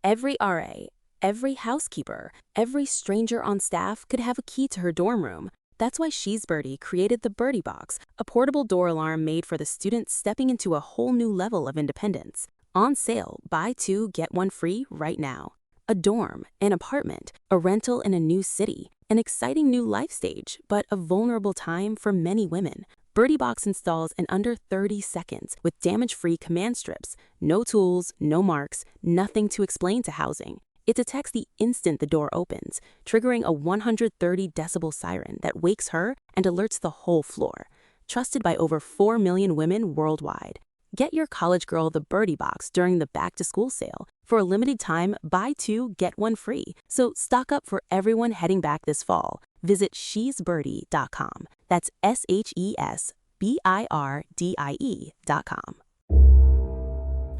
Every RA, every housekeeper, every stranger on staff could have a key to her dorm room. That's why She's Birdie created the Birdie Box, a portable door alarm made for the students stepping into a whole new level of independence. On sale, buy two, get one free right now. A dorm, an apartment, a rental in a new city, an exciting new life stage, but a vulnerable time for many women. Birdie Box installs in under 30 seconds with damage-free command strips. No tools, no marks, nothing to explain to housing. It detects the instant the door opens, triggering a 130 decibel siren that wakes her and alerts the whole floor. Trusted by over 4 million women worldwide. Get your college girl the Birdie Box during the back-to-school sale. For a limited time, buy two, get one free. So stock up for everyone heading back this fall. Visit shesbirdie.com. That's SHESBIRDIE.com.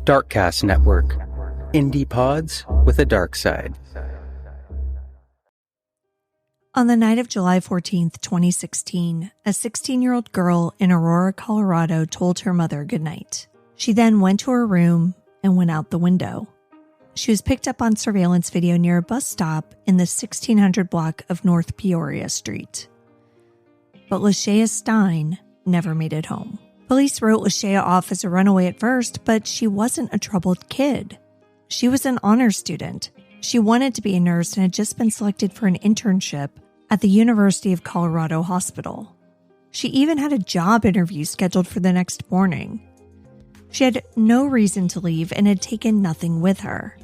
Darkcast Network. Indie pods with a dark side. On the night of July 14th, 2016, a 16-year-old girl in Aurora, Colorado told her mother goodnight. She then went to her room and went out the window. She was picked up on surveillance video near a bus stop in the 1600 block of North Peoria Street. But Lashaya Stine never made it home. Police wrote Lashaya off as a runaway at first, but she wasn't a troubled kid. She was an honor student. She wanted to be a nurse and had just been selected for an internship at the University of Colorado Hospital. She even had a job interview scheduled for the next morning. She had no reason to leave and had taken nothing with her.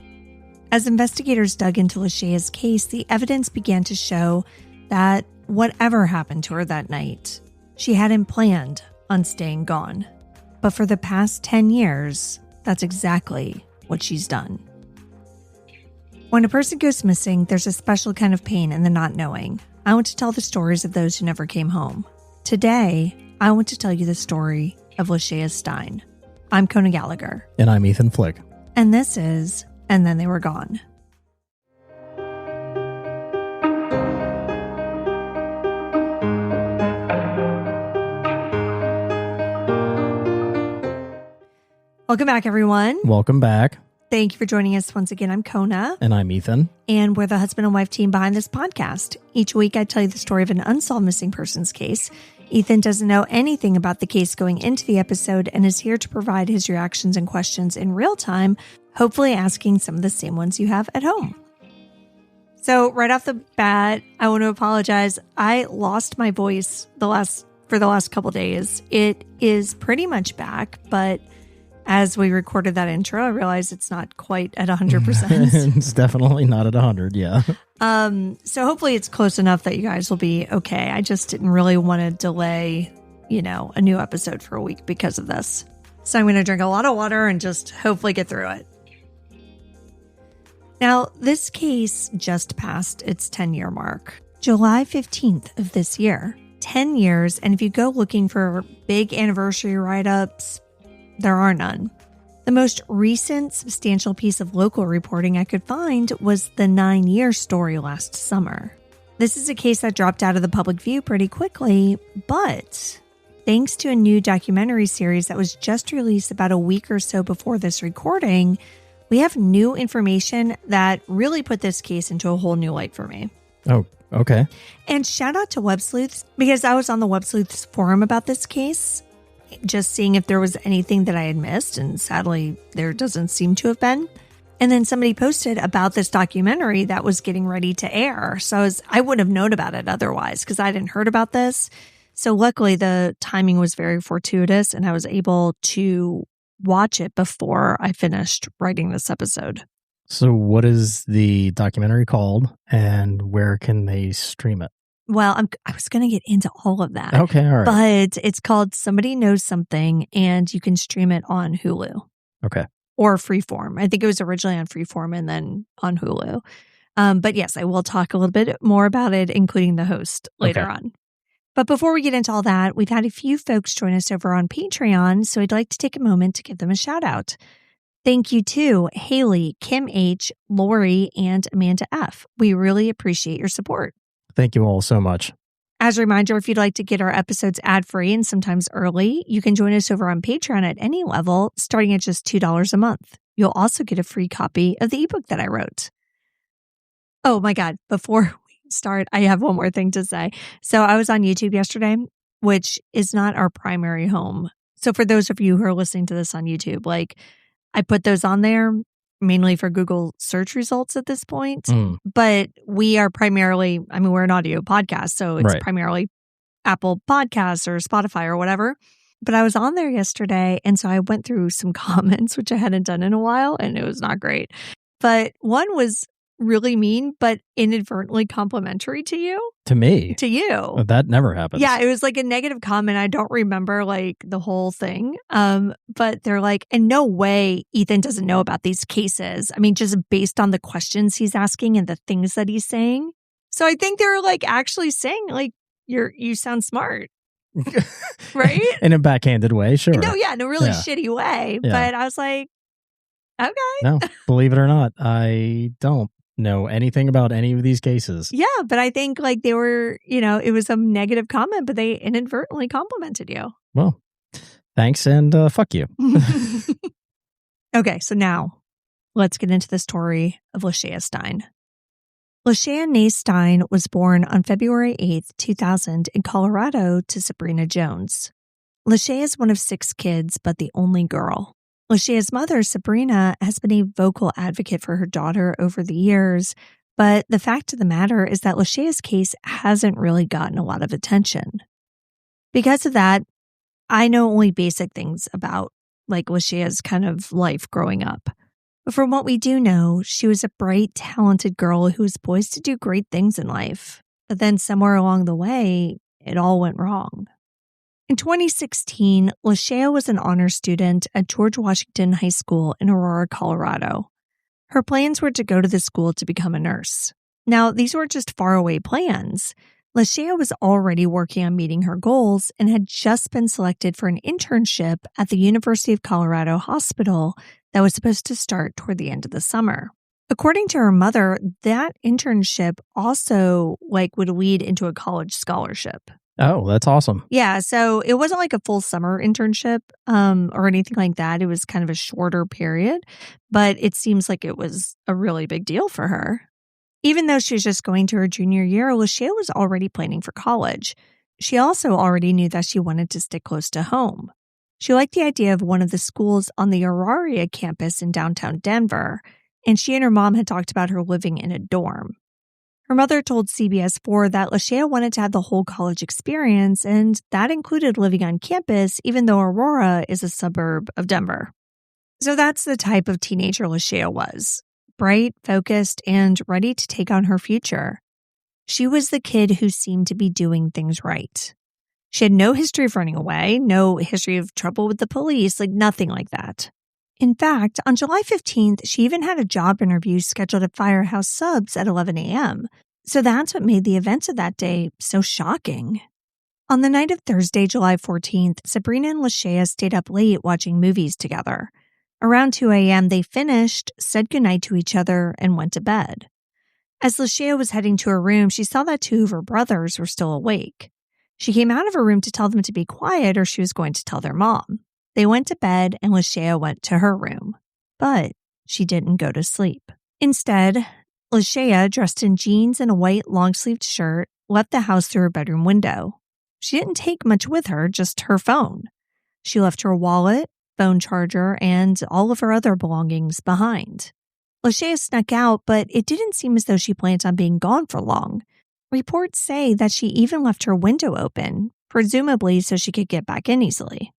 As investigators dug into Lashaya's case, the evidence began to show that whatever happened to her that night, she hadn't planned on staying gone. But for the past 10 years, that's exactly what she's done. When a person goes missing, there's a special kind of pain in the not knowing. I want to tell the stories of those who never came home. Today, I want to tell you the story of Lashaya Stine. I'm Kona Gallagher. And I'm Ethan Flick. And this is And Then They Were Gone. Welcome back, everyone. Welcome back. Thank you for joining us once again. I'm Kona. And I'm Ethan. And we're the husband and wife team behind this podcast. Each week, I tell you the story of an unsolved missing persons case. Ethan doesn't know anything about the case going into the episode and is here to provide his reactions and questions in real time, hopefully asking some of the same ones you have at home. So right off the bat, I want to apologize. I lost my voice for the last couple days. It is pretty much back, but as we recorded that intro, I realized it's not quite at 100%. It's definitely not at 100, yeah. So hopefully it's close enough that you guys will be okay. I just didn't really want to delay, a new episode for a week because of this. So I'm going to drink a lot of water and just hopefully get through it. Now, this case just passed its 10-year mark. July 15th of this year. 10 years, and if you go looking for big anniversary write-ups, there are none. The most recent substantial piece of local reporting I could find was the 9-year story last summer. This is a case that dropped out of the public view pretty quickly, but thanks to a new documentary series that was just released about a week or so before this recording, we have new information that really put this case into a whole new light for me. Oh, okay. And shout out to Web Sleuths, because I was on the Web Sleuths forum about this case, just seeing if there was anything that I had missed, and sadly, there doesn't seem to have been. And then somebody posted about this documentary that was getting ready to air. So I wouldn't have known about it otherwise because I hadn't heard about this. So luckily, the timing was very fortuitous, and I was able to watch it before I finished writing this episode. So what is the documentary called, and where can they stream it? Well, I was going to get into all of that. Okay, all right. But it's called Somebody Knows Something, and you can stream it on Hulu. Okay. Or Freeform. I think it was originally on Freeform and then on Hulu. But yes, I will talk a little bit more about it, including the host later on. But before we get into all that, we've had a few folks join us over on Patreon, so I'd like to take a moment to give them a shout out. Thank you to Haley, Kim H., Lori, and Amanda F. We really appreciate your support. Thank you all so much. As a reminder, if you'd like to get our episodes ad-free and sometimes early, you can join us over on Patreon at any level, starting at just $2 a month. You'll also get a free copy of the ebook that I wrote. Oh my God, before we start, I have one more thing to say. So I was on YouTube yesterday, which is not our primary home. So for those of you who are listening to this on YouTube, like I put those on there mainly for Google search results at this point. But we are primarily, we're an audio podcast, so it's primarily Apple Podcasts or Spotify or whatever. But I was on there yesterday, and so I went through some comments, which I hadn't done in a while, and it was not great. But one was really mean, but inadvertently complimentary to you. To me? To you. That never happens. Yeah, it was like a negative comment. I don't remember like the whole thing. But they're like, in no way Ethan doesn't know about these cases. Just based on the questions he's asking and the things that he's saying. So I think they're like actually saying like, you sound smart. Right? In a backhanded way, sure. No, yeah, in a really shitty way. Yeah. But I was like, okay. No, believe it or not, I don't know anything about any of these cases. Yeah, but I think like they were, it was a negative comment, but they inadvertently complimented you. Well, thanks and fuck you. Okay, so now let's get into the story of Lashaya Stine. Lashaya Stine was born on February 8th, 2000 in Colorado to Sabrina Jones. Lashaya is one of 6 kids, but the only girl. Lashaya's mother, Sabrina, has been a vocal advocate for her daughter over the years, but the fact of the matter is that Lashaya's case hasn't really gotten a lot of attention. Because of that, I know only basic things about like Lashaya's kind of life growing up. But from what we do know, she was a bright, talented girl who was poised to do great things in life. But then somewhere along the way, it all went wrong. In 2016, Lashaya was an honor student at George Washington High School in Aurora, Colorado. Her plans were to go to the school to become a nurse. Now, these weren't just faraway plans. Lashaya was already working on meeting her goals and had just been selected for an internship at the University of Colorado Hospital that was supposed to start toward the end of the summer. According to her mother, that internship also would lead into a college scholarship. Oh, that's awesome. Yeah, so it wasn't like a full summer internship or anything like that. It was kind of a shorter period, but it seems like it was a really big deal for her. Even though she was just going to her junior year, Lashaya was already planning for college. She also already knew that she wanted to stick close to home. She liked the idea of one of the schools on the Aurora campus in downtown Denver, and she and her mom had talked about her living in a dorm. Her mother told CBS 4 that Lashaya wanted to have the whole college experience, and that included living on campus, even though Aurora is a suburb of Denver. So that's the type of teenager Lashaya was. Bright, focused, and ready to take on her future. She was the kid who seemed to be doing things right. She had no history of running away, no history of trouble with the police, nothing like that. In fact, on July 15th, she even had a job interview scheduled at Firehouse Subs at 11 a.m. So that's what made the events of that day so shocking. On the night of Thursday, July 14th, Sabrina and Lashaya stayed up late watching movies together. Around 2 a.m., they finished, said goodnight to each other, and went to bed. As Lashaya was heading to her room, she saw that 2 of her brothers were still awake. She came out of her room to tell them to be quiet or she was going to tell their mom. They went to bed and Lashaya went to her room. But she didn't go to sleep. Instead, Lashaya, dressed in jeans and a white long-sleeved shirt, left the house through her bedroom window. She didn't take much with her, just her phone. She left her wallet, phone charger, and all of her other belongings behind. Lashaya snuck out, but it didn't seem as though she planned on being gone for long. Reports say that she even left her window open, presumably so she could get back in easily.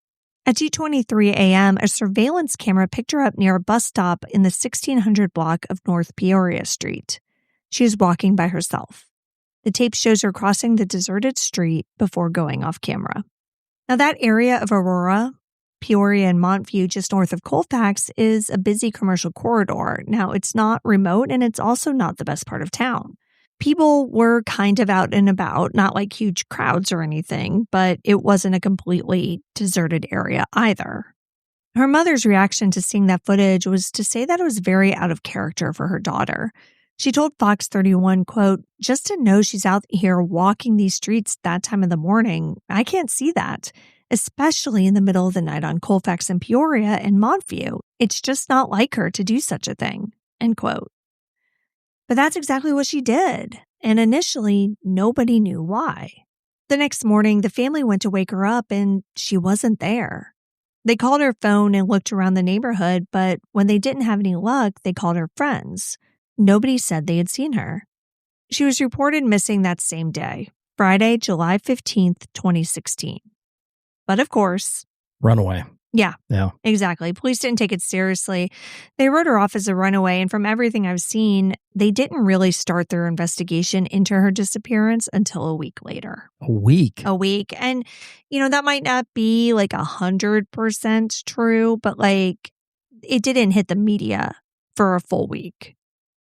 At 2:23 a.m., a surveillance camera picked her up near a bus stop in the 1600 block of North Peoria Street. She was walking by herself. The tape shows her crossing the deserted street before going off camera. Now, that area of Aurora, Peoria, and Montview, just north of Colfax, is a busy commercial corridor. Now, it's not remote, and it's also not the best part of town. People were kind of out and about, not like huge crowds or anything, but it wasn't a completely deserted area either. Her mother's reaction to seeing that footage was to say that it was very out of character for her daughter. She told Fox 31, quote, "Just to know she's out here walking these streets that time of the morning, I can't see that, especially in the middle of the night on Colfax and Peoria and Montview. It's just not like her to do such a thing," end quote. But that's exactly what she did. And initially, nobody knew why. The next morning, the family went to wake her up and she wasn't there. They called her phone and looked around the neighborhood, but when they didn't have any luck, they called her friends. Nobody said they had seen her. She was reported missing that same day, Friday, July 15th, 2016. But of course, Runaway. Yeah, Yeah. exactly. Police didn't take it seriously. They wrote her off as a runaway, and from everything I've seen, they didn't really start their investigation into her disappearance until a week later. A week? A week. And, that might not be like 100% true, but it didn't hit the media for a full week.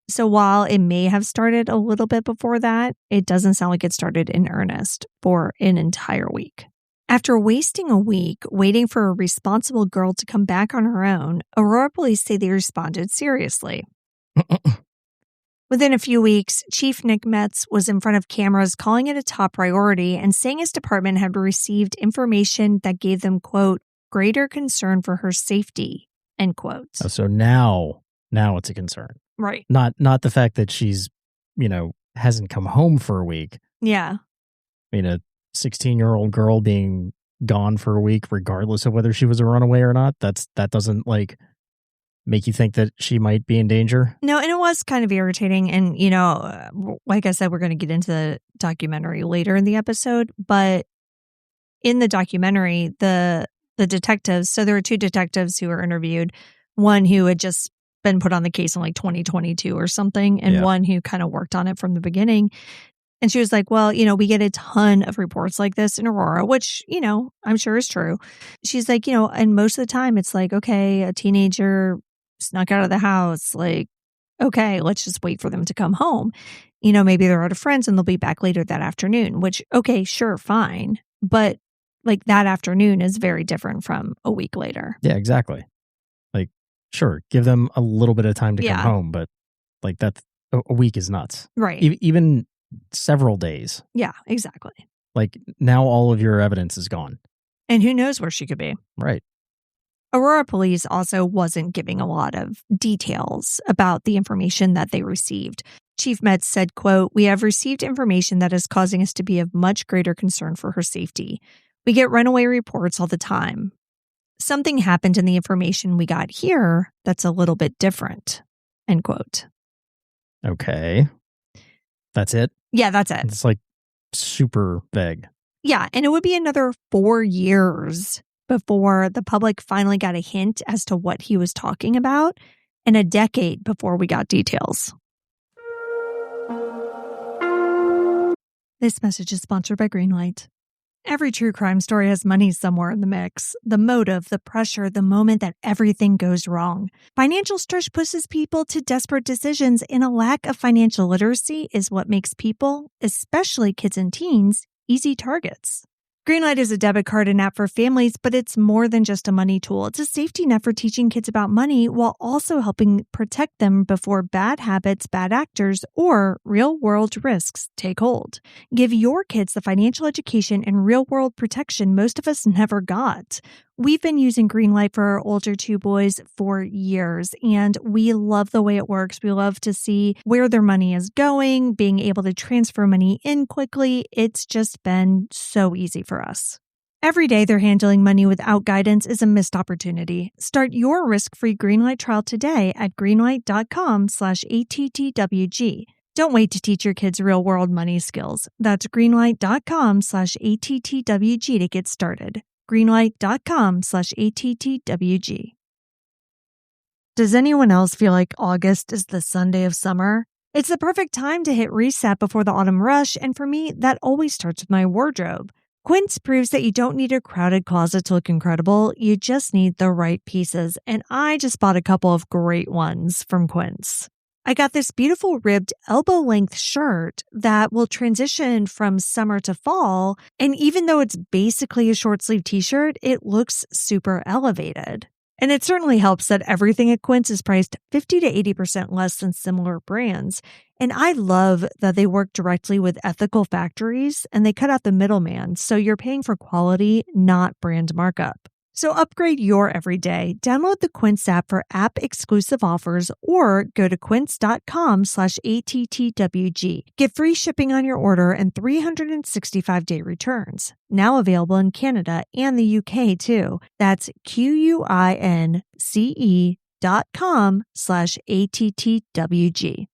So while it may have started a little bit before that, it doesn't sound like it started in earnest for an entire week. After wasting a week waiting for a responsible girl to come back on her own, Aurora police say they responded seriously. Within a few weeks, Chief Nick Metz was in front of cameras calling it a top priority and saying his department had received information that gave them, quote, "greater concern for her safety," end quote. Oh, so now it's a concern. Right. Not the fact that she's, hasn't come home for a week. Yeah. I mean, a 16-year-old girl being gone for a week, regardless of whether she was a runaway or not, that doesn't make you think that she might be in danger. No, and it was kind of irritating. And, like I said, we're going to get into the documentary later in the episode. But in the documentary, the detectives, so there were two detectives who were interviewed, one who had just been put on the case in 2022 or something, and one who kind of worked on it from the beginning. And she was like, well, we get a ton of reports like this in Aurora, which, I'm sure is true. She's like, and most of the time it's like, okay, a teenager snuck out of the house. Okay, let's just wait for them to come home. Maybe they're out of friends and they'll be back later that afternoon, which, okay, sure, fine. But that afternoon is very different from a week later. Yeah, exactly. Sure, give them a little bit of time to come home, but that's a week is nuts. Right. Even several days. Yeah, exactly. Now all of your evidence is gone. And who knows where she could be. Right. Aurora police also wasn't giving a lot of details about the information that they received. Chief Metz said, quote, "We have received information that is causing us to be of much greater concern for her safety. We get runaway reports all the time. Something happened in the information we got here that's a little bit different," end quote. Okay. That's it? Yeah, that's it. It's super vague. Yeah, and it would be another 4 years before the public finally got a hint as to what he was talking about, and a decade before we got details. This message is sponsored by Greenlight. Every true crime story has money somewhere in the mix. The motive, the pressure, the moment that everything goes wrong. Financial stress pushes people to desperate decisions, and a lack of financial literacy is what makes people, especially kids and teens, easy targets. Greenlight is a debit card and app for families, but it's more than just a money tool. It's a safety net for teaching kids about money while also helping protect them before bad habits, bad actors, or real-world risks take hold. Give your kids the financial education and real-world protection most of us never got. We've been using Greenlight for our older two boys for years, and we love the way it works. We love to see where their money is going, being able to transfer money in quickly. It's just been so easy for us. Every day they're handling money without guidance is a missed opportunity. Start your risk-free Greenlight trial today at greenlight.com/ATTWG. Don't wait to teach your kids real-world money skills. That's greenlight.com/ATTWG to get started. greenlight.com/ATTWG. Does anyone else feel like August is the Sunday of summer? It's the perfect time to hit reset before the autumn rush, and for me, that always starts with my wardrobe. Quince proves that you don't need a crowded closet to look incredible, you just need the right pieces, and I just bought a couple of great ones from Quince. I got this beautiful ribbed elbow-length shirt that will transition from summer to fall, and even though it's basically a short-sleeve t-shirt, it looks super elevated. And it certainly helps that everything at Quince is priced 50 to 80% less than similar brands. And I love that they work directly with ethical factories and they cut out the middleman, so you're paying for quality, not brand markup. So upgrade your everyday. Download the Quince app for app-exclusive offers or go to quince.com/ATTWG. Get free shipping on your order and 365-day returns. Now available in Canada and the UK too. That's QUINCE.com/ATTWG.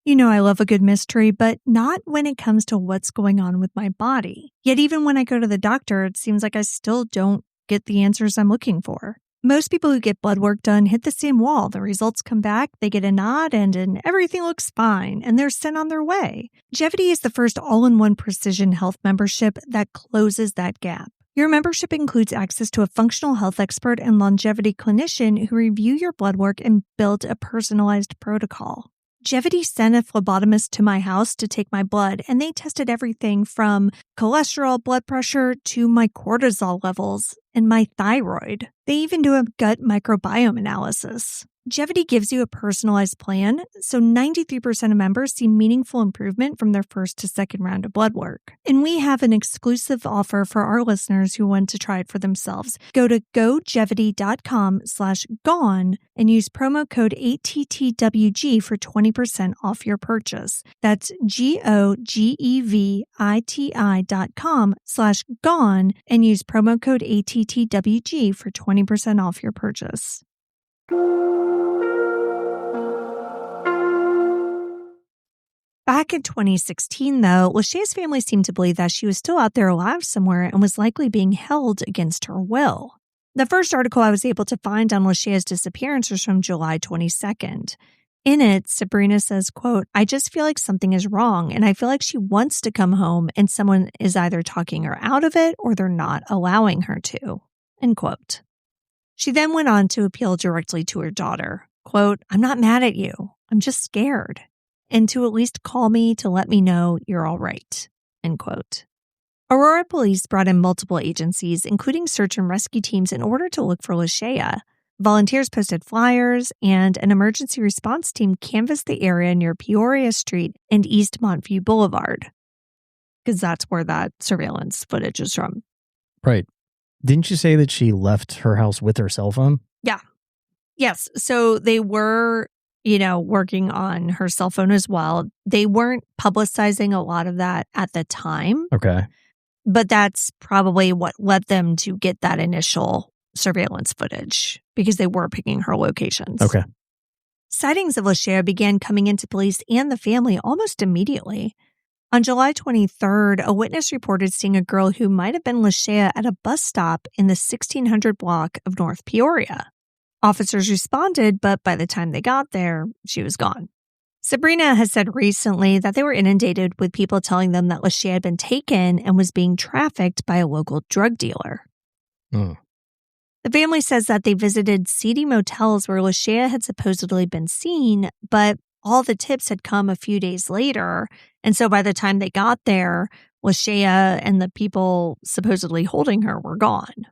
You know I love a good mystery, but not when it comes to what's going on with my body. Yet even when I go to the doctor, it seems like I still don't get the answers I'm looking for. Most people who get blood work done hit the same wall. The results come back, they get a nod, and everything looks fine, and they're sent on their way. Gevity is the first all-in-one precision health membership that closes that gap. Your membership includes access to a functional health expert and longevity clinician who review your blood work and build a personalized protocol. Gevity sent a phlebotomist to my house to take my blood, and they tested everything from cholesterol, blood pressure, to my cortisol levels and my thyroid. They even do a gut microbiome analysis. Gevity gives you a personalized plan, so 93% of members see meaningful improvement from their first to second round of blood work. And we have an exclusive offer for our listeners who want to try it for themselves. Go to gogevity.com/gone and use promo code ATTWG for 20% off your purchase. That's GOGEVITI.com/gone and use promo code ATTWG for 20% off your purchase. Back in 2016, though, Lashaya's family seemed to believe that she was still out there alive somewhere and was likely being held against her will. The first article I was able to find on Lashaya's disappearance was from July 22nd. In it, Sabrina says, quote, "I just feel like something is wrong, and I feel like she wants to come home, and someone is either talking her out of it or they're not allowing her to." End quote. She then went on to appeal directly to her daughter. Quote, "I'm not mad at you. I'm just scared. And to at least call me to let me know you're all right." End quote. Aurora Police brought in multiple agencies, including search and rescue teams, in order to look for Lashaya. Volunteers posted flyers, and an emergency response team canvassed the area near Peoria Street and East Montview Boulevard, because that's where that surveillance footage is from. Right. Didn't you say that she left her house with her cell phone? Yeah. Yes. So they were, working on her cell phone as well. They weren't publicizing a lot of that at the time. Okay. But that's probably what led them to get that initial surveillance footage, because they were picking her locations. Okay. Sightings of Lashaya began coming into police and the family almost immediately. On July 23rd, a witness reported seeing a girl who might have been Lashaya at a bus stop in the 1600 block of North Peoria. Officers responded, but by the time they got there, she was gone. Sabrina has said recently that they were inundated with people telling them that Lashaya had been taken and was being trafficked by a local drug dealer. Mm. The family says that they visited seedy motels where Lashaya had supposedly been seen, but all the tips had come a few days later. And so by the time they got there, Lashaya and the people supposedly holding her were gone.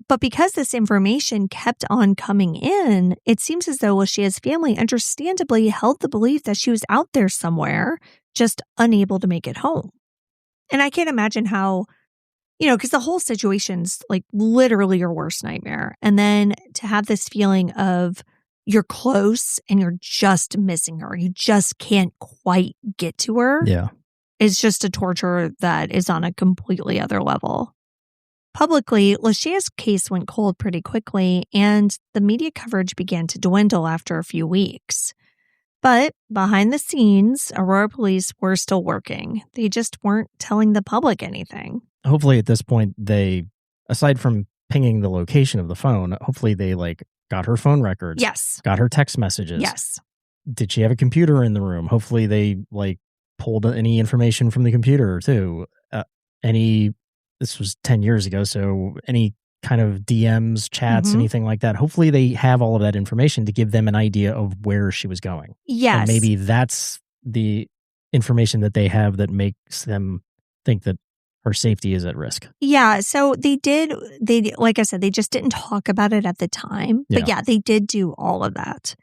But because this information kept on coming in, it seems as though Lashaya's family understandably held the belief that she was out there somewhere, just unable to make it home. And I can't imagine how, because the whole situation's like literally your worst nightmare. And then to have this feeling of you're close and you're just missing her. You just can't quite get to her. Yeah. It's just a torture that is on a completely other level. Publicly, Lashaya's case went cold pretty quickly, and the media coverage began to dwindle after a few weeks. But behind the scenes, Aurora Police were still working. They just weren't telling the public anything. Hopefully at this point, they, aside from pinging the location of the phone, hopefully they got her phone records. Yes. Got her text messages. Yes. Did she have a computer in the room? Hopefully they pulled any information from the computer too. This was 10 years ago, so any kind of DMs, chats, anything like that. Hopefully they have all of that information to give them an idea of where she was going. Yes. And maybe that's the information that they have that makes them think that her safety is at risk. Yeah, so they like I said, they just didn't talk about it at the time. But yeah, they did do all of that.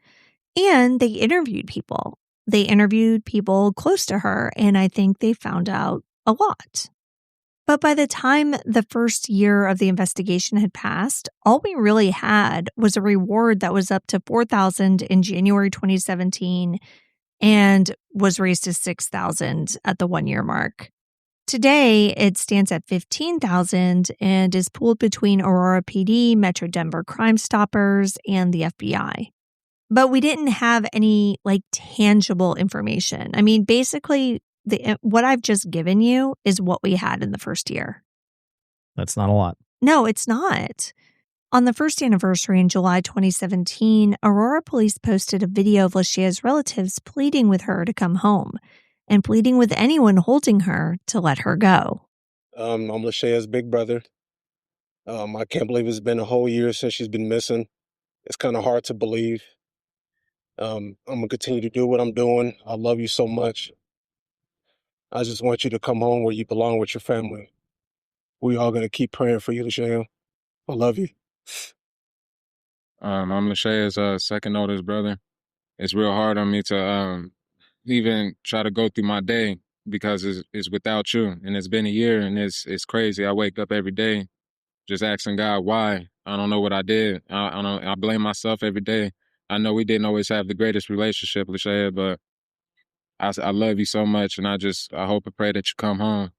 And they interviewed people. They interviewed people close to her, and I think they found out a lot. But by the time the first year of the investigation had passed, all we really had was a reward that was up to $4,000 in January 2017 and was raised to $6,000 at the 1 year mark. Today, it stands at $15,000 and is pooled between Aurora PD, Metro Denver Crime Stoppers, and the FBI. But we didn't have any tangible information. I mean, basically, what I've just given you is what we had in the first year. That's not a lot. No, it's not. On the first anniversary in July 2017, Aurora Police posted a video of Lashaya's relatives pleading with her to come home and pleading with anyone holding her to let her go. I'm Lashaya's big brother. I can't believe it's been a whole year since she's been missing. It's kind of hard to believe. I'm going to continue to do what I'm doing. I love you so much. I just want you to come home where you belong with your family. We all going to keep praying for you, Lashaya. I love you. I'm Lashaya's second oldest brother. It's real hard on me to even try to go through my day because it's without you. And it's been a year, and it's crazy. I wake up every day just asking God why. I don't know what I did. I blame myself every day. I know we didn't always have the greatest relationship, Lashaya, but I love you so much, and I hope and pray that you come home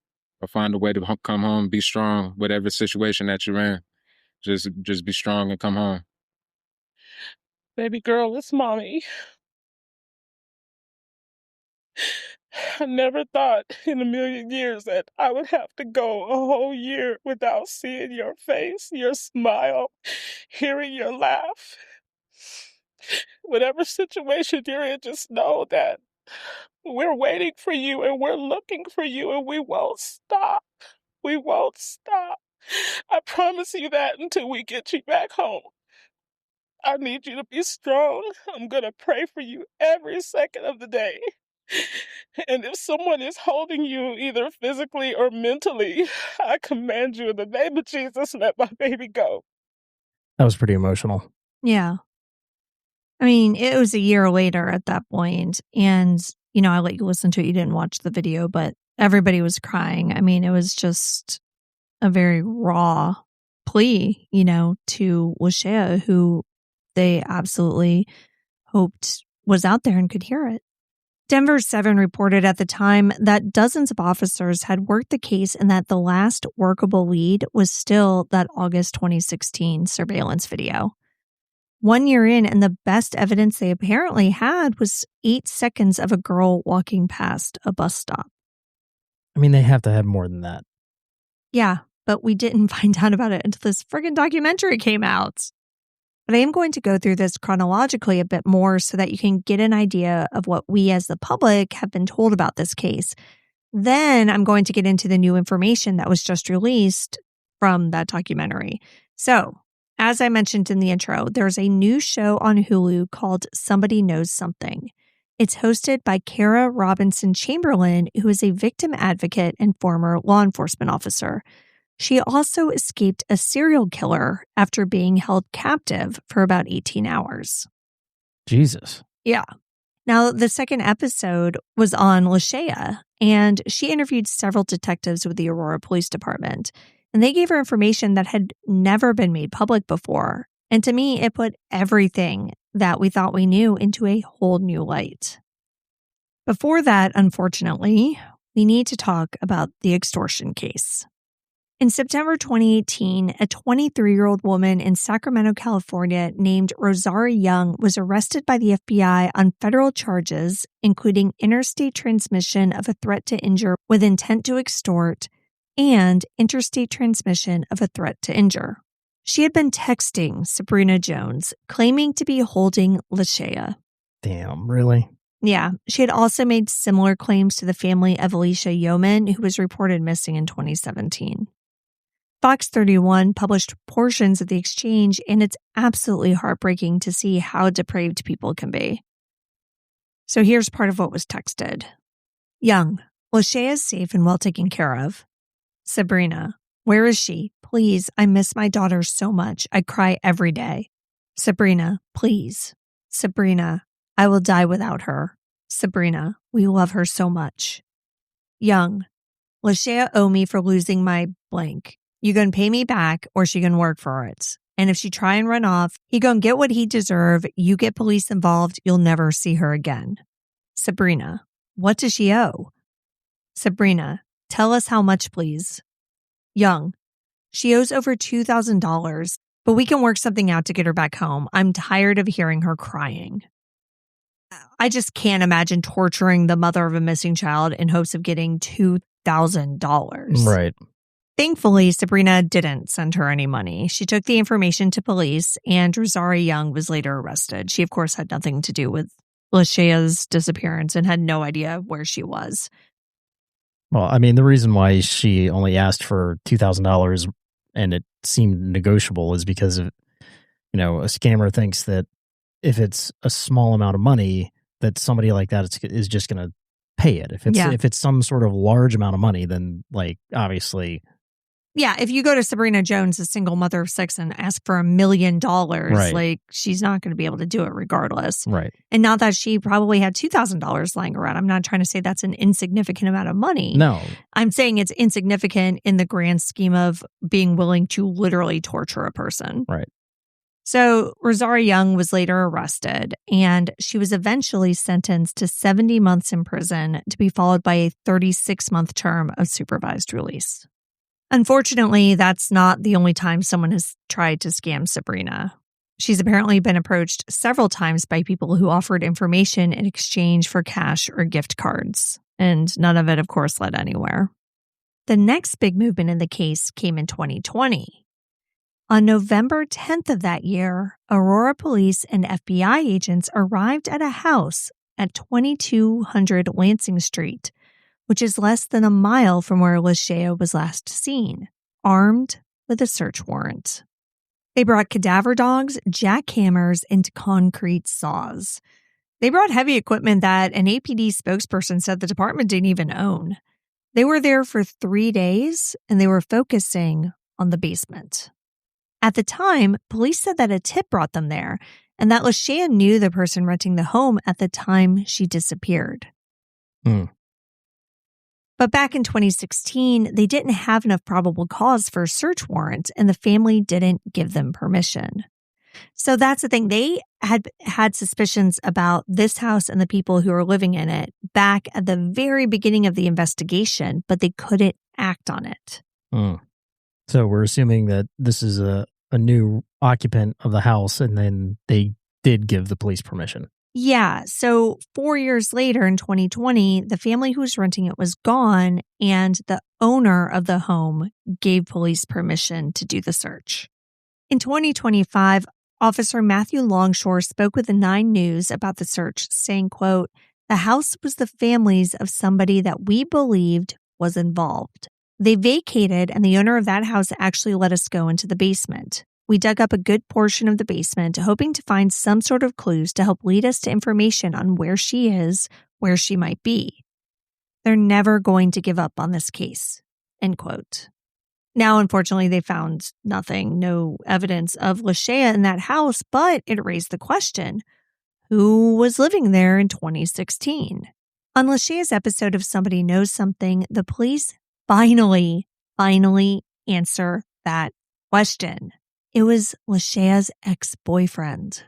or find a way to come home, be strong, whatever situation that you're in. Just be strong and come home. Baby girl, it's mommy. I never thought in a million years that I would have to go a whole year without seeing your face, your smile, hearing your laugh. Whatever situation you're in, just know that we're waiting for you and we're looking for you and we won't stop. We won't stop. I promise you that until we get you back home. I need you to be strong. I'm going to pray for you every second of the day. And if someone is holding you either physically or mentally, I command you in the name of Jesus, let my baby go. That was pretty emotional. Yeah. I mean, it was a year later at that point, and, I let you listen to it. You didn't watch the video, but everybody was crying. I mean, it was just a very raw plea, to Lashaya, who they absolutely hoped was out there and could hear it. Denver 7 reported at the time that dozens of officers had worked the case and that the last workable lead was still that August 2016 surveillance video. 1 year in, and the best evidence they apparently had was 8 seconds of a girl walking past a bus stop. I mean, they have to have more than that. Yeah, but we didn't find out about it until this friggin' documentary came out. But I am going to go through this chronologically a bit more so that you can get an idea of what we as the public have been told about this case. Then I'm going to get into the new information that was just released from that documentary. So, as I mentioned in the intro, there's a new show on Hulu called Somebody Knows Something. It's hosted by Kara Robinson Chamberlain, who is a victim advocate and former law enforcement officer. She also escaped a serial killer after being held captive for about 18 hours. Jesus. Yeah. Now, the second episode was on Lashaya, and she interviewed several detectives with the Aurora Police Department, and they gave her information that had never been made public before. And to me, it put everything that we thought we knew into a whole new light. Before that, unfortunately, we need to talk about the extortion case. In September 2018, a 23-year-old woman in Sacramento, California named Rosaria Young was arrested by the FBI on federal charges, including interstate transmission of a threat to injure with intent to extort and interstate transmission of a threat to injure. She had been texting Sabrina Jones, claiming to be holding Lashaya. Damn, really? Yeah. She had also made similar claims to the family of Alicia Yeoman, who was reported missing in 2017. Fox 31 published portions of the exchange, and it's absolutely heartbreaking to see how depraved people can be. So here's part of what was texted. Young, Lashaya is safe and well taken care of. Sabrina, where is she? Please, I miss my daughter so much. I cry every day. Sabrina, please. Sabrina, I will die without her. Sabrina, we love her so much. Young, Lashaya owe me for losing my blank. You gonna pay me back or she gonna work for it. And if she try and run off, he gonna get what he deserve. You get police involved, you'll never see her again. Sabrina, what does she owe? Sabrina, tell us how much, please. Young, she owes over $2,000, but we can work something out to get her back home. I'm tired of hearing her crying. I just can't imagine torturing the mother of a missing child in hopes of getting $2,000. Right. Thankfully, Sabrina didn't send her any money. She took the information to police, and Rosaria Young was later arrested. She, of course, had nothing to do with Lashaya's disappearance and had no idea where she was. Well, I mean, the reason why she only asked for $2,000 and it seemed negotiable is because of, a scammer thinks that if it's a small amount of money, that somebody like that is just going to pay it. If it's some sort of large amount of money, then obviously. Yeah, if you go to Sabrina Jones, a single mother of 6, and ask for $1 million, right, she's not going to be able to do it regardless. Right. And not that she probably had $2,000 lying around. I'm not trying to say that's an insignificant amount of money. No. I'm saying it's insignificant in the grand scheme of being willing to literally torture a person. Right. So Rosaria Young was later arrested, and she was eventually sentenced to 70 months in prison to be followed by a 36-month term of supervised release. Unfortunately, that's not the only time someone has tried to scam Sabrina. She's apparently been approached several times by people who offered information in exchange for cash or gift cards, and none of it, of course, led anywhere. The next big movement in the case came in 2020. On November 10th of that year, Aurora Police and FBI agents arrived at a house at 2200 Lansing Street, which is less than a mile from where Lashaya was last seen, armed with a search warrant. They brought cadaver dogs, jackhammers, and concrete saws. They brought heavy equipment that an APD spokesperson said the department didn't even own. They were there for 3 days, and they were focusing on the basement. At the time, police said that a tip brought them there, and that Lashaya knew the person renting the home at the time she disappeared. But back in 2016, they didn't have enough probable cause for a search warrant, and the family didn't give them permission. So that's the thing. They had suspicions about this house and the people who were living in it back at the very beginning of the investigation, but they couldn't act on it. So we're assuming that this is a new occupant of the house, and then they did give the police permission. Yeah. So 4 years later in 2020, the family who was renting it was gone, and the owner of the home gave police permission to do the search. In 2025, Officer Matthew Longshore spoke with the 9 News about the search, saying, quote, "The house was the family's of somebody that we believed was involved. They vacated, and the owner of that house actually let us go into the basement. We dug up a good portion of the basement, hoping to find some sort of clues to help lead us to information on where she is, where she might be. They're never going to give up on this case." End quote. Now, unfortunately, they found nothing, no evidence of Lashaya in that house, but it raised the question, who was living there in 2016? On Lashaya's episode of Somebody Knows Something, the police finally answer that question. It was Lashaya's ex-boyfriend.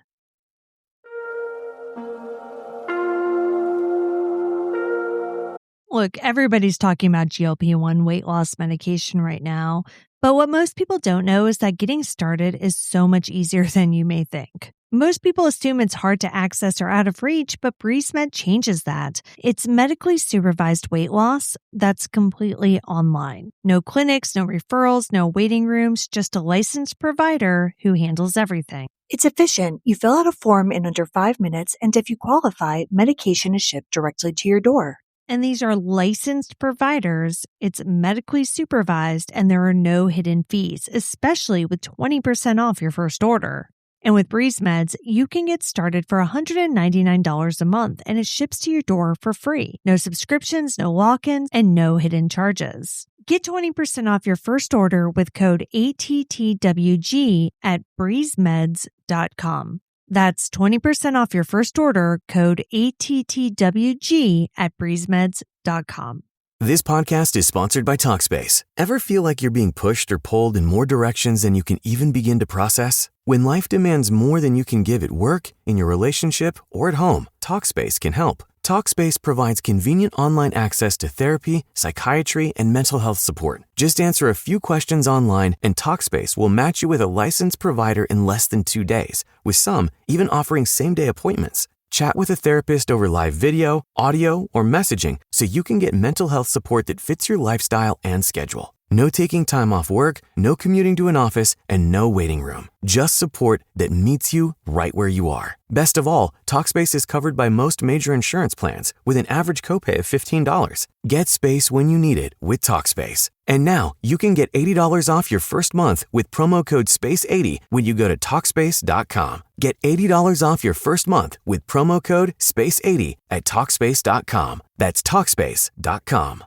Look, everybody's talking about GLP-1 weight loss medication right now, but what most people don't know is that getting started is so much easier than you may think. Most people assume it's hard to access or out of reach, but BreezeMed changes that. It's medically supervised weight loss that's completely online. No clinics, no referrals, no waiting rooms, just a licensed provider who handles everything. It's efficient. You fill out a form in under 5 minutes, and if you qualify, medication is shipped directly to your door. And these are licensed providers, it's medically supervised, and there are no hidden fees, especially with 20% off your first order. And with BreezeMeds, you can get started for $199 a month, and it ships to your door for free. No subscriptions, no lock-ins, and no hidden charges. Get 20% off your first order with code ATTWG at breezemeds.com. That's 20% off your first order, code ATTWG at breezemeds.com. This podcast is sponsored by Talkspace. Ever feel like you're being pushed or pulled in more directions than you can even begin to process? When life demands more than you can give at work, in your relationship, or at home, Talkspace can help. Talkspace provides convenient online access to therapy, psychiatry, and mental health support. Just answer a few questions online and Talkspace will match you with a licensed provider in less than 2 days, with some even offering same-day appointments. Chat with a therapist over live video, audio, or messaging so you can get mental health support that fits your lifestyle and schedule. No taking time off work, no commuting to an office, and no waiting room. Just support that meets you right where you are. Best of all, Talkspace is covered by most major insurance plans with an average copay of $15. Get space when you need it with Talkspace. And now you can get $80 off your first month with promo code SPACE80 when you go to Talkspace.com. Get $80 off your first month with promo code SPACE80 at Talkspace.com. That's Talkspace.com.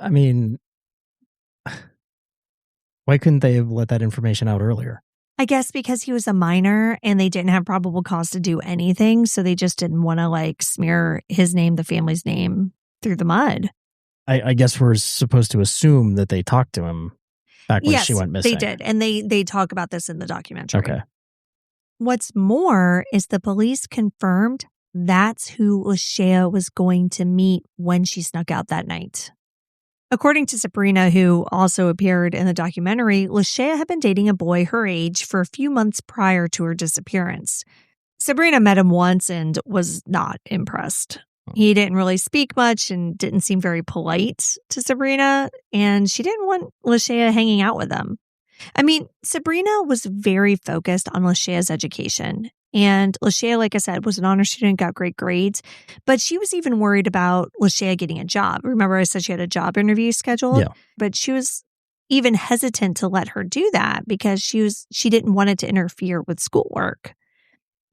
I mean, why couldn't they have let that information out earlier? I guess because he was a minor and they didn't have probable cause to do anything. So they just didn't want to smear his name, the family's name, through the mud. I guess we're supposed to assume that they talked to him back when she went missing. They did. And they talk about this in the documentary. Okay. What's more is the police confirmed that's who Lashaya was going to meet when she snuck out that night. According to Sabrina, who also appeared in the documentary, Lashaya had been dating a boy her age for a few months prior to her disappearance. Sabrina met him once and was not impressed. He didn't really speak much and didn't seem very polite to Sabrina, and she didn't want Lashaya hanging out with him. I mean, Sabrina was very focused on Lashaya's education. And Lashaya, like I said, was an honor student, got great grades. But she was even worried about Lashaya getting a job. Remember I said she had a job interview scheduled? Yeah. But she was even hesitant to let her do that because she didn't want it to interfere with schoolwork.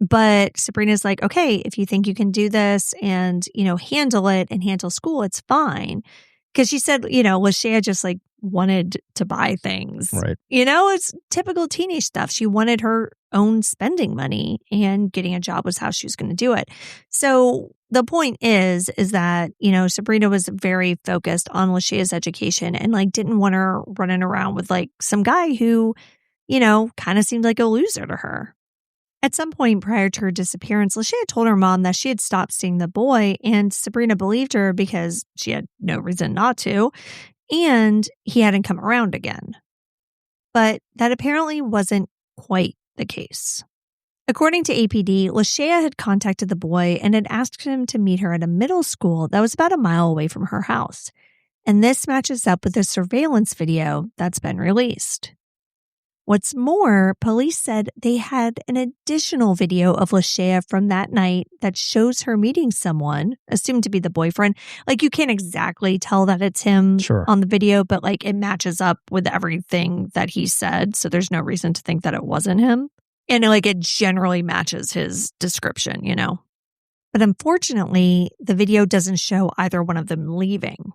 But Sabrina's like, okay, if you think you can do this and, handle it and handle school, it's fine. Because she said, Lashaya just wanted to buy things. Right. It's typical teenage stuff. She wanted her own spending money and getting a job was how she was going to do it. So the point is that, Sabrina was very focused on Lashaya's education and didn't want her running around with some guy who, kind of seemed like a loser to her. At some point prior to her disappearance, Lashaya told her mom that she had stopped seeing the boy, and Sabrina believed her because she had no reason not to, and he hadn't come around again. But that apparently wasn't quite the case. According to APD, Lashaya had contacted the boy and had asked him to meet her at a middle school that was about a mile away from her house. And this matches up with the surveillance video that's been released. What's more, police said they had an additional video of Lashaya from that night that shows her meeting someone, assumed to be the boyfriend. You can't exactly tell that it's him on the video, but it matches up with everything that he said. So there's no reason to think that it wasn't him. And it generally matches his description, But unfortunately, the video doesn't show either one of them leaving.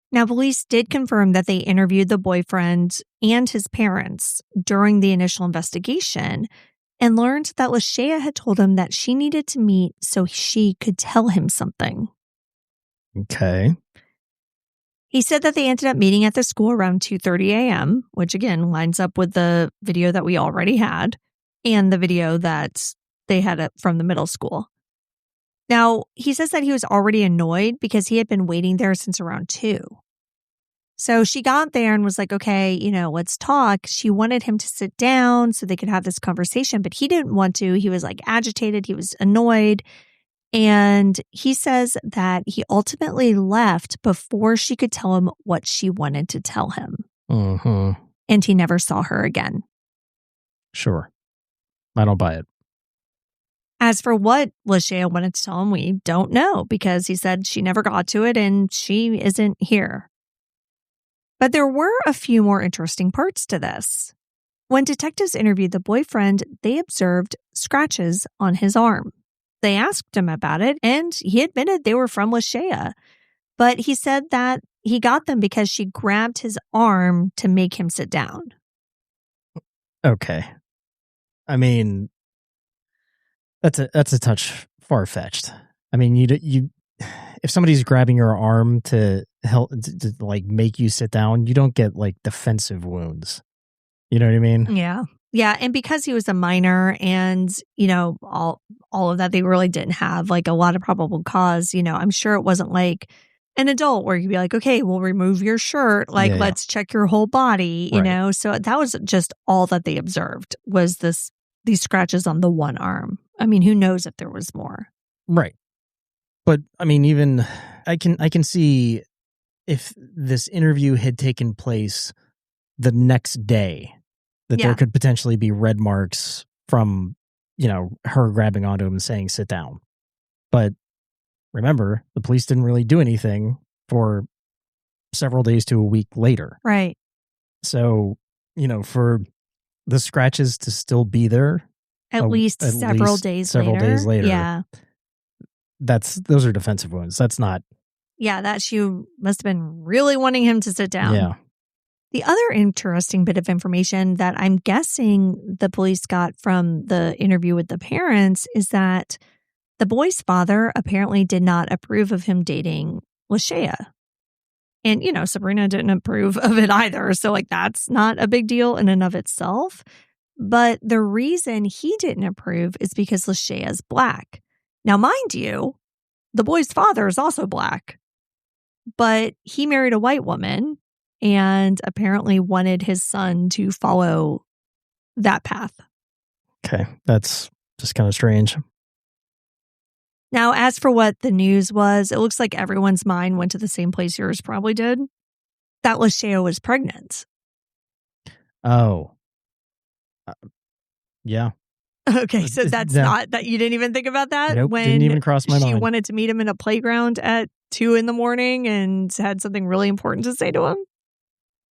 Now, police did confirm that they interviewed the boyfriend and his parents during the initial investigation and learned that Lashaya had told him that she needed to meet so she could tell him something. Okay. He said that they ended up meeting at the school around 2:30 a.m., which again lines up with the video that we already had and the video that they had from the middle school. Now, he says that he was already annoyed because he had been waiting there since around 2. So she got there and was like, okay, let's talk. She wanted him to sit down so they could have this conversation, but he didn't want to. He was agitated. He was annoyed. And he says that he ultimately left before she could tell him what she wanted to tell him. Mm-hmm. And he never saw her again. Sure. I don't buy it. As for what Lashaya wanted to tell him, we don't know because he said she never got to it and she isn't here. But there were a few more interesting parts to this. When detectives interviewed the boyfriend, they observed scratches on his arm. they asked him about it, and he admitted they were from Lashaya. But he said that he got them because she grabbed his arm to make him sit down. Okay. I mean, that's a touch far-fetched. I mean, you if somebody's grabbing your arm to help to like make you sit down, you don't get like defensive wounds. You know what I mean? Yeah. Yeah, and because he was a minor and, all of that, they really didn't have like a lot of probable cause, I'm sure it wasn't like an adult where you'd be like, okay, we'll remove your shirt, like Yeah. let's check your whole body, Right. So that was just all that they observed was these scratches on the one arm. I mean, who knows if there was more. Right. But I mean, even I can see if this interview had taken place the next day, that Yeah. there could potentially be red marks from, her grabbing onto him and saying, sit down. But remember, the police didn't really do anything for several days to a week later. Right. So, for the scratches to still be there At least several days later. Yeah. those are defensive wounds. That's not. Yeah, that she must have been really wanting him to sit down. Yeah. The other interesting bit of information that I'm guessing the police got from the interview with the parents is that the boy's father apparently did not approve of him dating Lashaya. And, Sabrina didn't approve of it either. So, that's not a big deal in and of itself. But the reason he didn't approve is because Lashaya is Black. Now, mind you, the boy's father is also Black. But he married a white woman and apparently wanted his son to follow that path. Okay. That's just kind of strange. Now, as for what the news was, it looks like everyone's mind went to the same place yours probably did. That Lashaya was pregnant. Oh. Yeah. Okay, so that's No. not that you didn't even think about that? Nope, when didn't even cross my she mind. wanted to meet him in a playground at 2 a.m. and had something really important to say to him?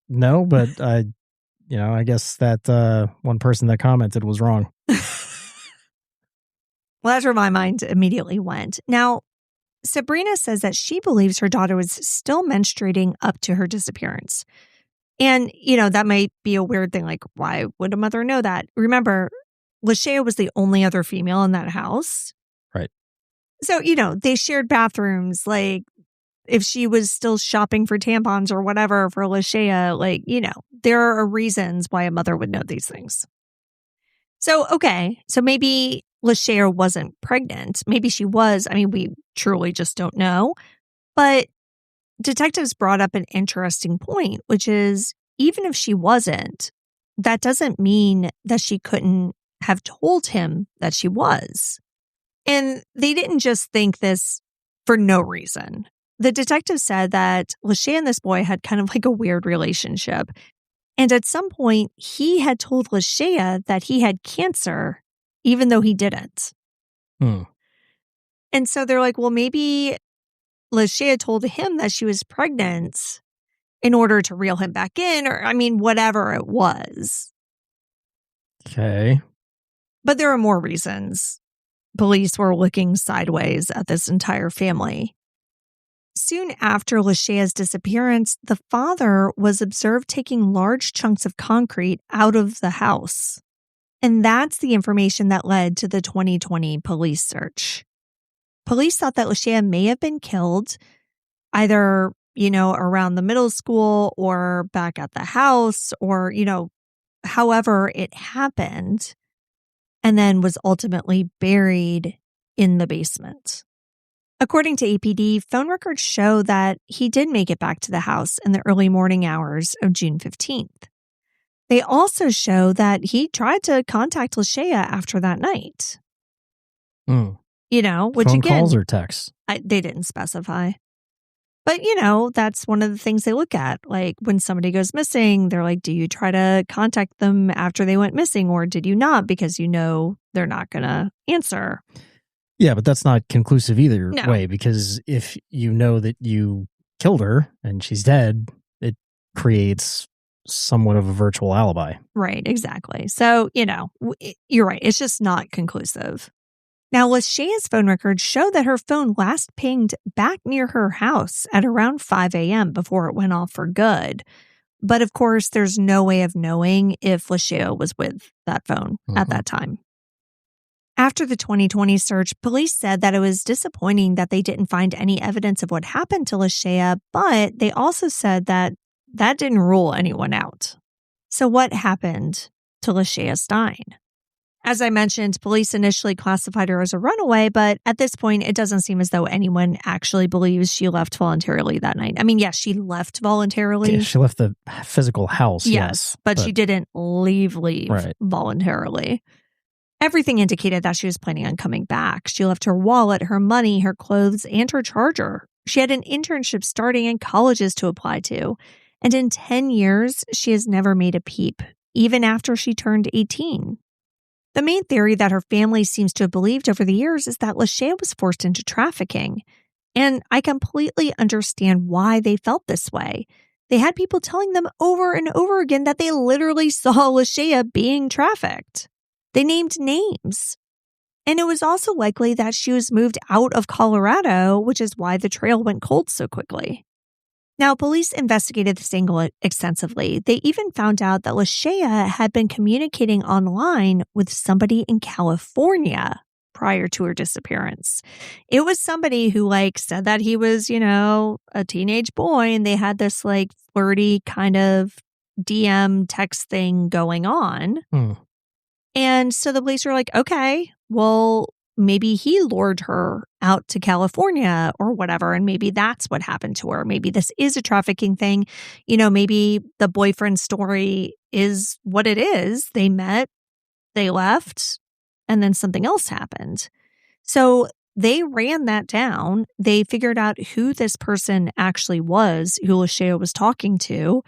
No, but I guess that one person that commented was wrong. Well, that's where my mind immediately went. Now, Sabrina says that she believes her daughter was still menstruating up to her disappearance. And, that might be a weird thing. Like, why would a mother know that? Remember, Lashaya was the only other female in that house. Right. So, they shared bathrooms. Like, if she was still shopping for tampons or whatever for Lashaya, there are reasons why a mother would know these things. So, okay. So maybe Lashaya wasn't pregnant. Maybe she was. I mean, we truly just don't know. But detectives brought up an interesting point, which is even if she wasn't, that doesn't mean that she couldn't have told him that she was. And they didn't just think this for no reason. The detective said that Lashaya and this boy had kind of like a weird relationship. And at some point, he had told Lashaya that he had cancer, even though he didn't. And so they're like, well, maybe Lashaya told him that she was pregnant in order to reel him back in, or whatever it was. Okay. But there are more reasons police were looking sideways at this entire family. Soon after Lashaya's disappearance, the father was observed taking large chunks of concrete out of the house. And that's the information that led to the 2020 police search. Police thought that Lashaya may have been killed either, around the middle school or back at the house or, however it happened, and then was ultimately buried in the basement. According to APD, phone records show that he did make it back to the house in the early morning hours of June 15th. They also show that he tried to contact Lashaya after that night. Which Phone again, calls or texts? they didn't specify. But, that's one of the things they look at. Like when somebody goes missing, they're like, do you try to contact them after they went missing or did you not? Because they're not going to answer. Yeah, but that's not conclusive either No. way, because if you know that you killed her and she's dead, it creates somewhat of a virtual alibi. Right, exactly. So, you're right. It's just not conclusive. Now, Lashaya's phone records show that her phone last pinged back near her house at around 5 a.m. before it went off for good. But of course, there's no way of knowing if Lashaya was with that phone at that time. After the 2020 search, police said that it was disappointing that they didn't find any evidence of what happened to Lashaya, but they also said that that didn't rule anyone out. So what happened to Lashaya Stine? As I mentioned, police initially classified her as a runaway, but at this point, it doesn't seem as though anyone actually believes she left voluntarily that night. I mean, yes, she left voluntarily. Yeah, she left the physical house, yes. But she didn't leave voluntarily. Everything indicated that she was planning on coming back. She left her wallet, her money, her clothes, and her charger. She had an internship starting and colleges to apply to. And in 10 years, she has never made a peep, even after she turned 18. The main theory that her family seems to have believed over the years is that Lashaya was forced into trafficking. And I completely understand why they felt this way. They had people telling them over and over again that they literally saw Lashaya being trafficked. They named names. And it was also likely that she was moved out of Colorado, which is why the trail went cold so quickly. Now, police investigated this angle extensively. They even found out that Lashaya had been communicating online with somebody in California prior to her disappearance. It was somebody who said that he was, a teenage boy, and they had this flirty kind of DM text thing going on. And so the police were like, okay, well, maybe he lured her out to California or whatever, and maybe that's what happened to her. Maybe this is a trafficking thing. Maybe the boyfriend story is what it is. They met, they left, and then something else happened. So they ran that down. They figured out who this person actually was, who Lashaya was talking to,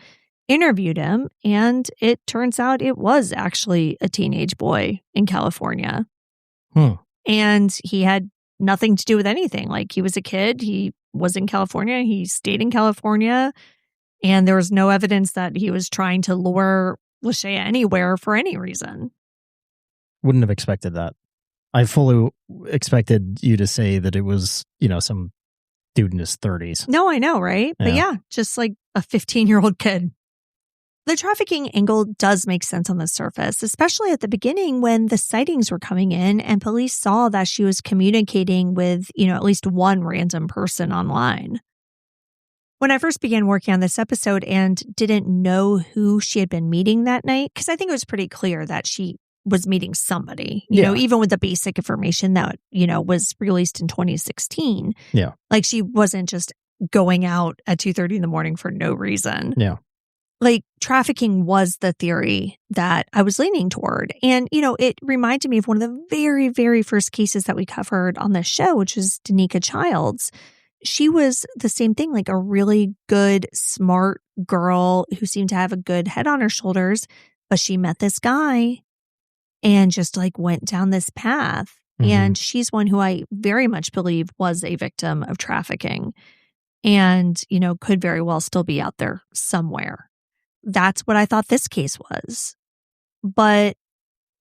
interviewed him, and it turns out it was actually a teenage boy in California. And he had nothing to do with anything. He was a kid. He was in California. He stayed in California. And there was no evidence that he was trying to lure Lashaya anywhere for any reason. Wouldn't have expected that. I fully expected you to say that it was, some dude in his 30s. No, I know, right? Yeah. But yeah, just a 15-year-old kid. The trafficking angle does make sense on the surface, especially at the beginning when the sightings were coming in and police saw that she was communicating with, at least one random person online. When I first began working on this episode and didn't know who she had been meeting that night, because I think it was pretty clear that she was meeting somebody, you know, even with the basic information that, was released in 2016. Yeah. She wasn't just going out at 2:30 in the morning for no reason. Yeah. Trafficking was the theory that I was leaning toward. And, it reminded me of one of the very, very first cases that we covered on this show, which was Danica Childs. She was the same thing, a really good, smart girl who seemed to have a good head on her shoulders, but she met this guy and just went down this path. And she's one who I very much believe was a victim of trafficking and, could very well still be out there somewhere. That's what I thought this case was. But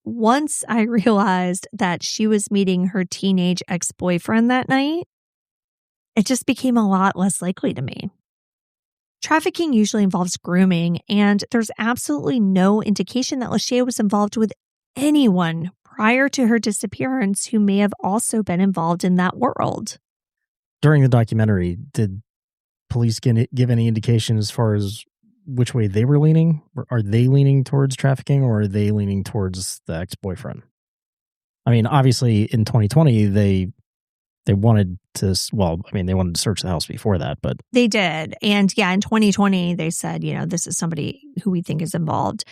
once I realized that she was meeting her teenage ex-boyfriend that night, it just became a lot less likely to me. Trafficking usually involves grooming, and there's absolutely no indication that Lashaya was involved with anyone prior to her disappearance who may have also been involved in that world. During the documentary, did police give any indication as far as which way they were leaning? Are they leaning towards trafficking or are they leaning towards the ex-boyfriend? I mean, obviously in 2020, they wanted to, they wanted to search the house before that, but. They did. And yeah, in 2020, they said, this is somebody who we think is involved.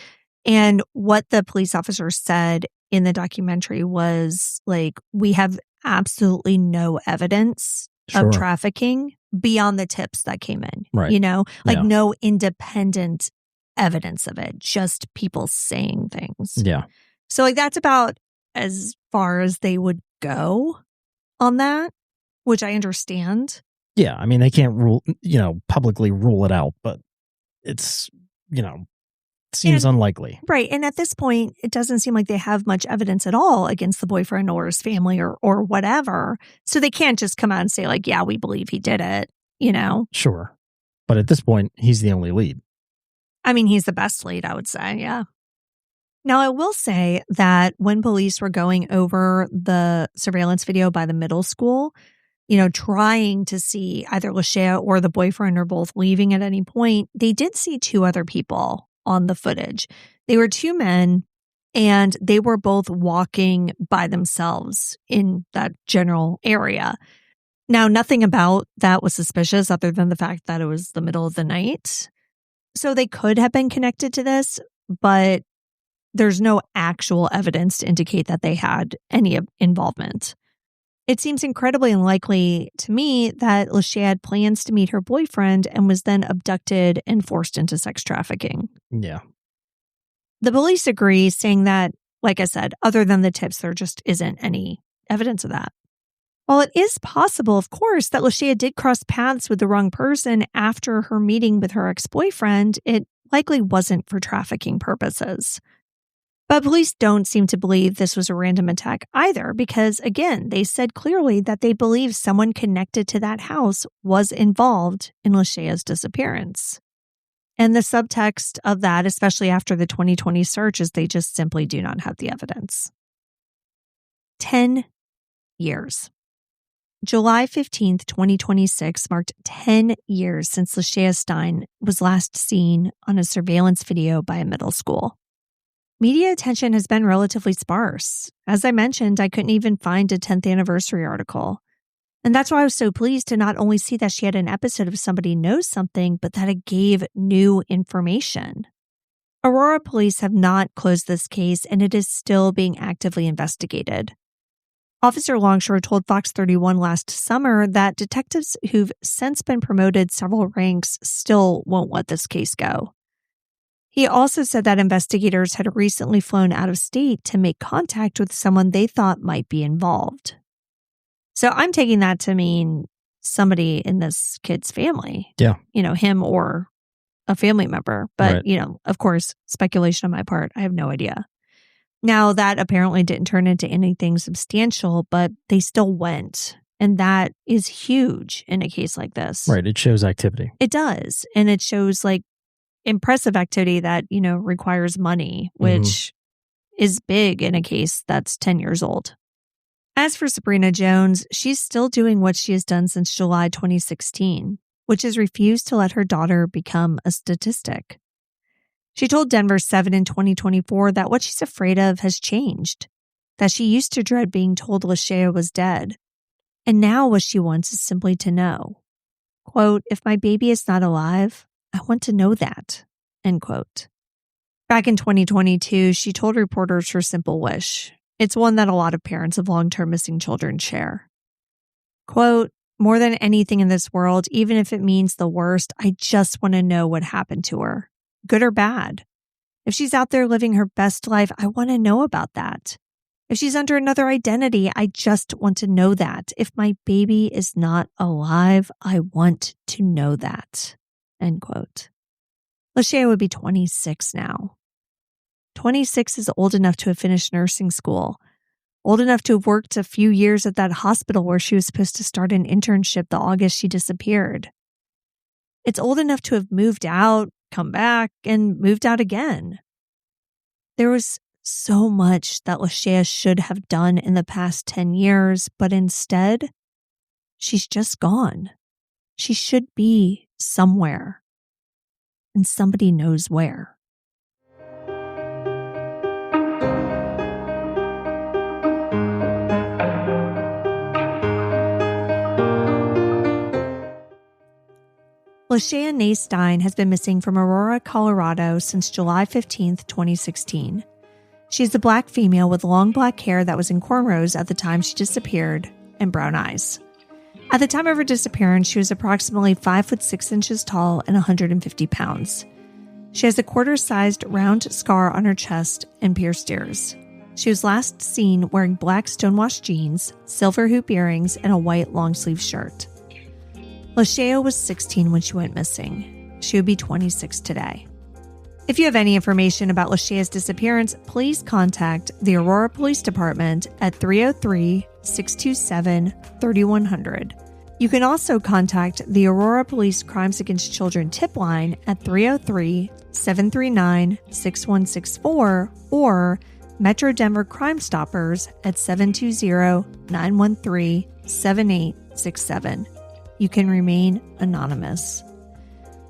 And what the police officer said in the documentary was we have absolutely no evidence of trafficking beyond the tips that came in, right. No independent evidence of it, just people saying things. Yeah. So that's about as far as they would go on that, which I understand. Yeah. I mean, they can't publicly rule it out, but it's, Seems unlikely. Right. And at this point, it doesn't seem like they have much evidence at all against the boyfriend or his family or whatever. So they can't just come out and say, like, yeah, we believe he did it, you know? Sure. But at this point, he's the only lead. I mean, he's the best lead, I would say. Yeah. Now, I will say that when police were going over the surveillance video by the middle school, you know, trying to see either Lashaya or the boyfriend or both leaving at any point, they did see two other people on the footage. They were two men, and they were both walking by themselves in that general area. Now, nothing about that was suspicious other than the fact that it was the middle of the night. So they could have been connected to this, but there's no actual evidence to indicate that they had any involvement. It seems incredibly unlikely to me that Lashaya had plans to meet her boyfriend and was then abducted and forced into sex trafficking. Yeah. The police agree, saying that, like I said, other than the tips, there just isn't any evidence of that. While it is possible, of course, that Lashaya did cross paths with the wrong person after her meeting with her ex-boyfriend, it likely wasn't for trafficking purposes. But police don't seem to believe this was a random attack either, because, again, they said clearly that they believe someone connected to that house was involved in Lashaya's disappearance. And the subtext of that, especially after the 2020 search, is they just simply do not have the evidence. 10 years. July 15th, 2026 marked 10 years since Lashaya Stine was last seen on a surveillance video by a middle school. Media attention has been relatively sparse. As I mentioned, I couldn't even find a 10th anniversary article. And that's why I was so pleased to not only see that she had an episode of Somebody Knows Something, but that it gave new information. Aurora police have not closed this case, and it is still being actively investigated. Officer Longshore told Fox 31 last summer that detectives who've since been promoted several ranks still won't let this case go. He also said that investigators had recently flown out of state to make contact with someone they thought might be involved. So I'm taking that to mean somebody in this kid's family. Yeah. You know, him or a family member. But, Right. you know, of course, speculation on my part. I have no idea. Now, that apparently didn't turn into anything substantial, but they still went. And that is huge in a case like this. Right. It shows activity. It does. And it shows like impressive activity that, you know, requires money, which is big in a case that's 10 years old. As for Sabrina Jones, she's still doing what she has done since July 2016, which is refuse to let her daughter become a statistic. She told Denver 7 in 2024 that what she's afraid of has changed, that she used to dread being told Lashaya was dead, and now what she wants is simply to know. Quote, "If my baby is not alive, I want to know that," end quote. Back in 2022, she told reporters her simple wish. It's one that a lot of parents of long-term missing children share. Quote, "More than anything in this world, even if it means the worst, I just want to know what happened to her, good or bad. If she's out there living her best life, I want to know about that. If she's under another identity, I just want to know that. If my baby is not alive, I want to know that," end quote. Lashaya would be 26 now. 26 is old enough to have finished nursing school, old enough to have worked a few years at that hospital where she was supposed to start an internship the August she disappeared. It's old enough to have moved out, come back, and moved out again. There was so much that Lashaya should have done in the past 10 years, but instead, she's just gone. She should be somewhere, and somebody knows where. Lashaya Nay Stine has been missing from Aurora, Colorado since July 15th, 2016. She's a Black female with long black hair that was in cornrows at the time she disappeared and brown eyes. At the time of her disappearance, she was approximately 5 foot 6 inches tall and 150 pounds. She has a quarter-sized round scar on her chest and pierced ears. She was last seen wearing black stonewashed jeans, silver hoop earrings, and a white long-sleeve shirt. Lashaya was 16 when she went missing. She would be 26 today. If you have any information about Lashaya's disappearance, please contact the Aurora Police Department at 303-627-3100. You can also contact the Aurora Police Crimes Against Children tip line at 303-739-6164 or Metro Denver Crime Stoppers at 720-913-7867. You can remain anonymous.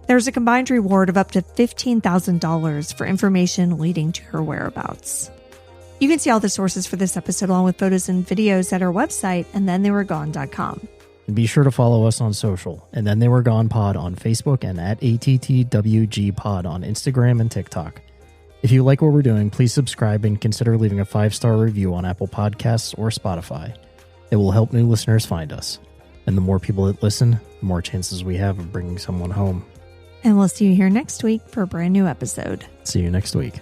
There's a combined reward of up to $15,000 for information leading to her whereabouts. You can see all the sources for this episode along with photos and videos at our website, andthentheyweregone.com. And be sure to follow us on social, and Then They Were Gone Pod on Facebook and at ATTWG Pod on Instagram and TikTok. If you like what we're doing, please subscribe and consider leaving a 5-star review on Apple Podcasts or Spotify. It will help new listeners find us. And the more people that listen, the more chances we have of bringing someone home. And we'll see you here next week for a brand new episode. See you next week.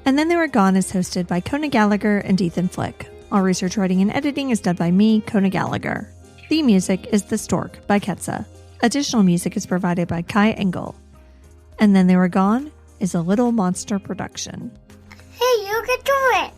And Then They Were Gone is hosted by Kona Gallagher and Ethan Flick. All research, writing, and editing is done by me, Kona Gallagher. Theme music is The Stork by Ketsa. Additional music is provided by Kai Engel. And Then They Were Gone is a Little Monster production. Hey, you can do it!